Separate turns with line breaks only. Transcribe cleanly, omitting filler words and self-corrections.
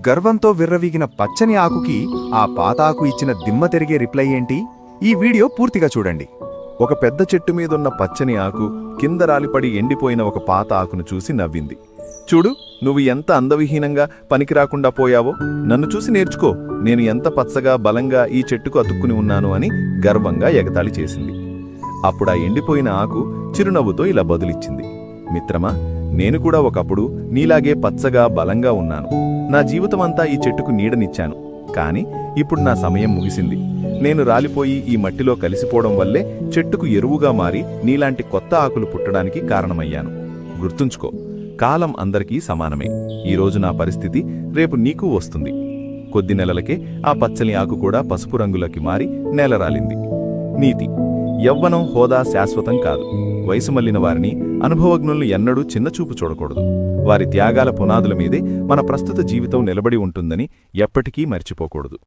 గర్వంతో విర్రవీగిన పచ్చని ఆకుకి ఆ పాత ఆకు ఇచ్చిన దిమ్మ తిరిగే రిప్లై ఏంటి? ఈ వీడియో పూర్తిగా చూడండి.
ఒక పెద్ద చెట్టు మీదున్న పచ్చని ఆకు కింద రాలిపడి ఎండిపోయిన ఒక పాత ఆకును చూసి నవ్వింది. చూడు, నువ్వు ఎంత అందవిహీనంగా పనికిరాకుండా పోయావో. నన్ను చూసి నేర్చుకో. నేను ఎంత పచ్చగా బలంగా ఈ చెట్టుకు అతుక్కుని ఉన్నాను అని గర్వంగా ఎగతాళి చేసింది. అప్పుడా ఎండిపోయిన ఆకు చిరునవ్వుతో ఇలా బదులిచ్చింది. మిత్రమా, నేను కూడా ఒకప్పుడు నీలాగే పచ్చగా బలంగా ఉన్నాను. నా జీవితమంతా ఈ చెట్టుకు నీడనిచ్చాను. కాని ఇప్పుడు నా సమయం ముగిసింది. నేను రాలిపోయి ఈ మట్టిలో కలిసిపోవడం వల్లే చెట్టుకు ఎరువుగా మారి నీలాంటి కొత్త ఆకులు పుట్టడానికి కారణమయ్యాను. గుర్తుంచుకో, కాలం అందరికీ సమానమే. ఈరోజు నా పరిస్థితి రేపు నీకు వస్తుంది. కొద్ది నెలలకే ఆ పచ్చని ఆకు కూడా పసుపు రంగులోకి మారి నేలరాలింది. నీతి: యవ్వనం, హోదా శాశ్వతం కాదు. వయసు మళ్లిన వారిని, అనుభవజ్ఞులను ఎన్నడూ చిన్నచూపు చూడకూడదు. వారి త్యాగాల పునాదుల మీదే మన ప్రస్తుత జీవితం నిలబడి ఉంటుందని ఎప్పటికీ మర్చిపోకూడదు.